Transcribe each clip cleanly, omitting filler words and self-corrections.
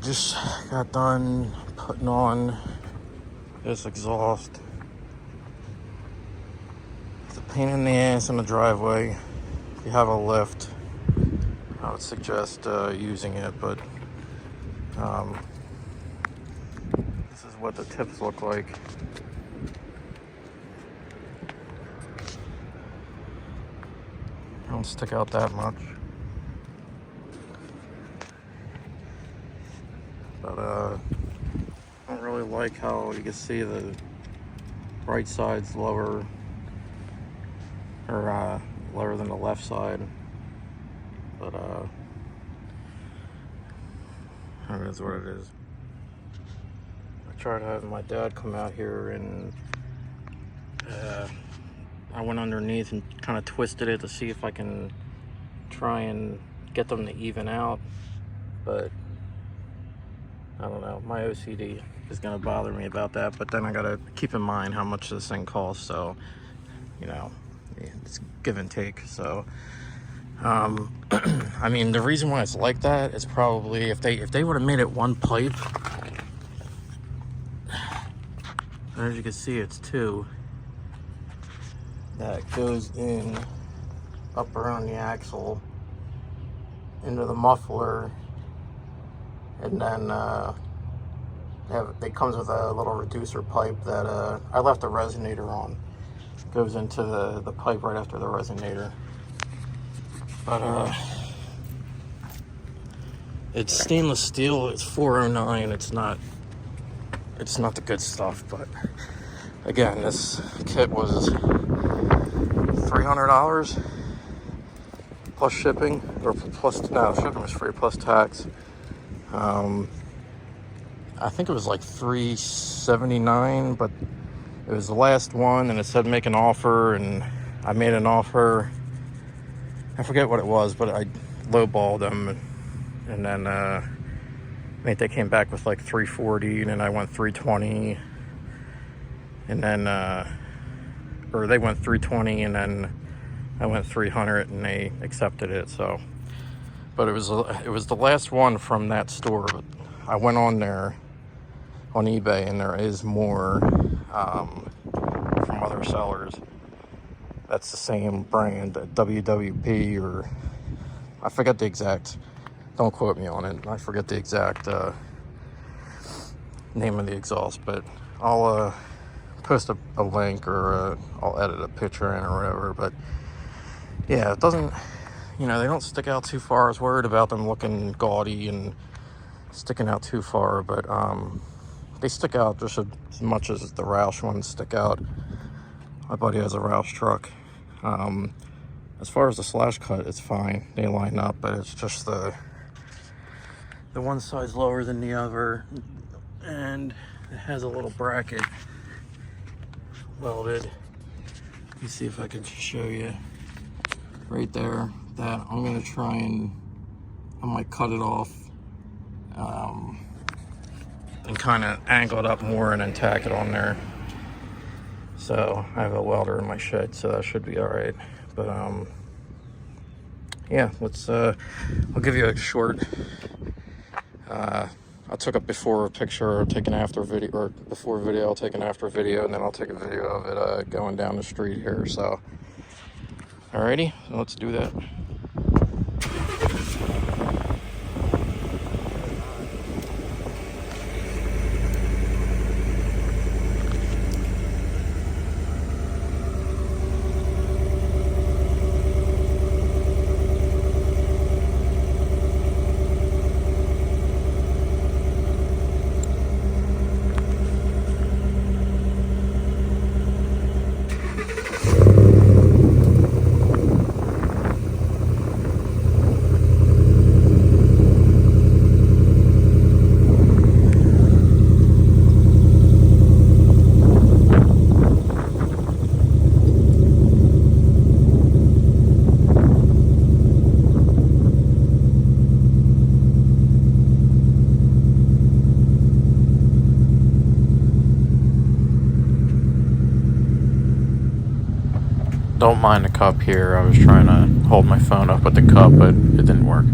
just got done putting on this exhaust. It's a pain in the ass in the driveway. If you have a lift, I would suggest using it, but this is what the tips look like. They don't stick out that much. But I don't really like how you can see the right side's lower, or lower than the left side. But it is what it is. I tried having my dad come out here, and I went underneath and kind of twisted it to see if I can try and get them to even out, but I don't know, my OCD is gonna bother me about that. But then I gotta keep in mind how much this thing costs, so you know, it's give and take. So I mean, the reason why it's like that is probably if they would have made it one pipe, and as you can see, it's two that goes in up around the axle into the muffler, and then it comes with a little reducer pipe that I left the resonator on. It goes into the pipe right after the resonator. But it's stainless steel. It's 409. It's not the good stuff. But again, this kit was $300 plus shipping, or plus, no, shipping was free plus tax. I think it was like $379, but it was the last one, and it said make an offer, and I made an offer. I forget what it was, but I lowballed them, and then I think they came back with like $340, and then I went $320, and then or they went $320, and then I went $300, and they accepted it. So, but it was the last one from that store. But I went on there on eBay, and there is more from other sellers. That's the same brand, WWP, or I forget the exact, don't quote me on it, I forget the exact name of the exhaust, but I'll post a link, or I'll edit a picture in or whatever. But yeah, it doesn't, you know, they don't stick out too far. I was worried about them looking gaudy and sticking out too far, but they stick out just as much as the Roush ones stick out. My buddy has a Roush truck. As far as the slash cut, it's fine. They line up, but it's just the one side's lower than the other, and it has a little bracket welded. Let me see if I can show you right there. That I'm gonna try and I might cut it off and kind of angle it up more and then tack it on there. So I have a welder in my shed, so that should be all right. But yeah, let's I'll give you a short I took a before picture, taken after video, or before video, I'll take an after video, and then I'll take a video of it going down the street here. So alrighty, so let's do that. Don't mind the cup here. I was trying to hold my phone up with the cup, but it didn't work.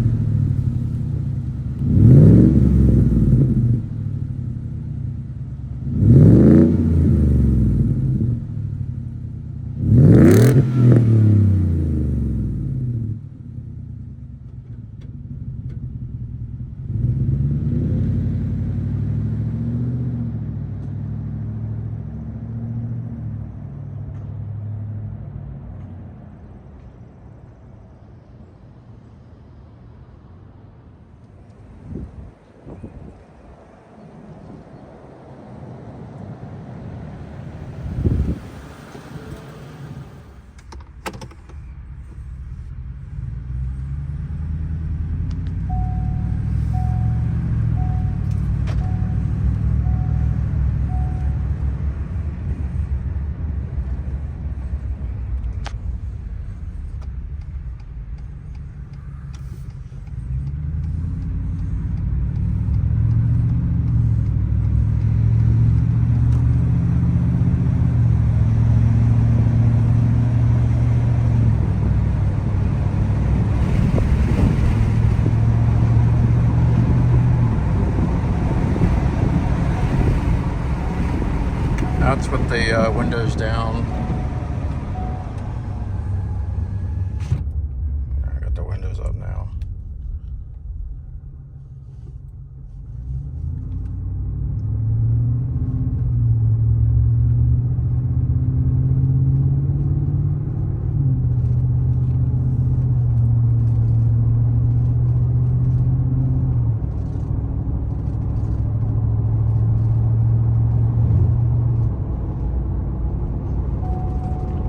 that's with the windows down. I got the windows up now.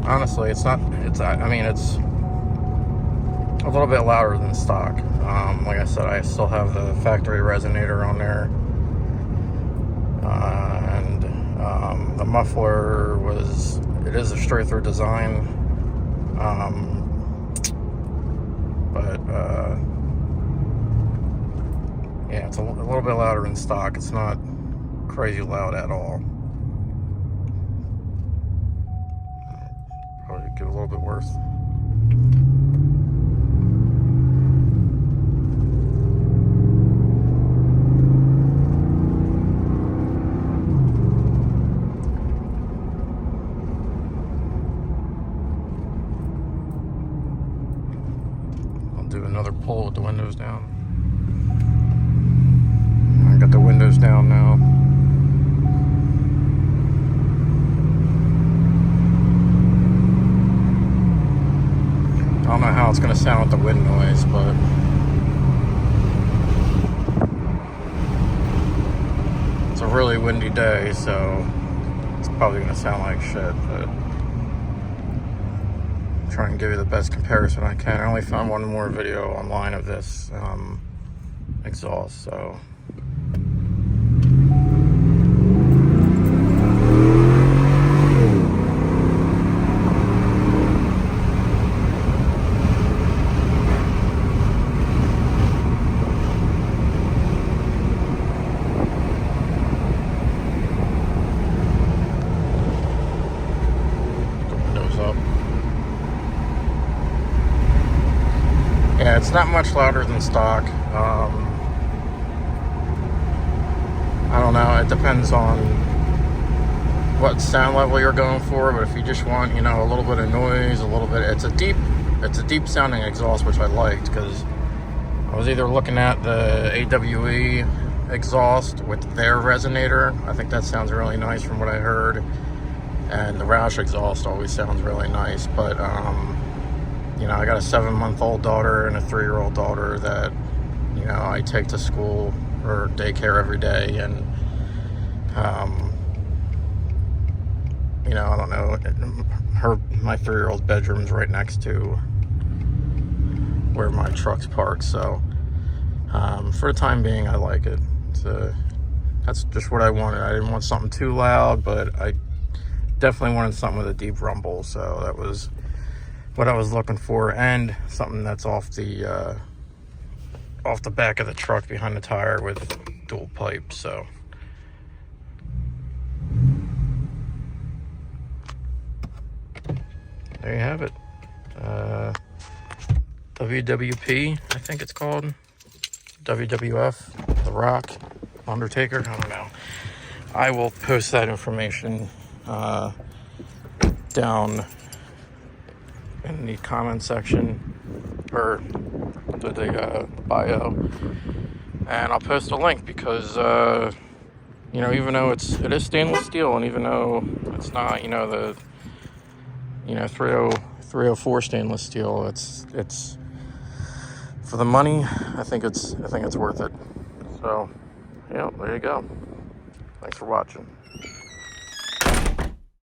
Honestly, I mean, it's a little bit louder than stock. Like I said, I still have the factory resonator on there. And the muffler it is a straight through design. But yeah, it's a little bit louder than stock. It's not crazy loud at all. Probably give a little bit worse. I'll do another pull with the windows down. I got the windows down now. I don't know how it's going to sound with the wind noise, but it's a really windy day, so it's probably going to sound like shit, but I'm trying to give you the best comparison I can. I only found one more video online of this exhaust, so... Yeah, it's not much louder than stock. I don't know, it depends on what sound level you're going for, but if you just want, you know, a little bit of noise, a little bit, it's a deep sounding exhaust, which I liked, because I was either looking at the AWE exhaust with their resonator. I think that sounds really nice from what I heard, and the Roush exhaust always sounds really nice, but you know, I got a 7-month-old daughter and a 3-year-old daughter that, you know, I take to school or daycare every day, and you know, I don't know, my 3-year-old's bedroom's right next to where my truck's parked, so for the time being, I like it. That's just what I wanted. I didn't want something too loud, but I definitely wanted something with a deep rumble, so that was what I was looking for, and something that's off the back of the truck behind the tire with dual pipe. So there you have it. WWP, I think it's called. WWF, The Rock, Undertaker, I don't know. I will post that information down in the comment section, or the bio, and I'll post a link, because you know, even though it is stainless steel, and even though it's not, you know, the 304 stainless steel, it's for the money. I think it's worth it. So yeah, there you go. Thanks for watching.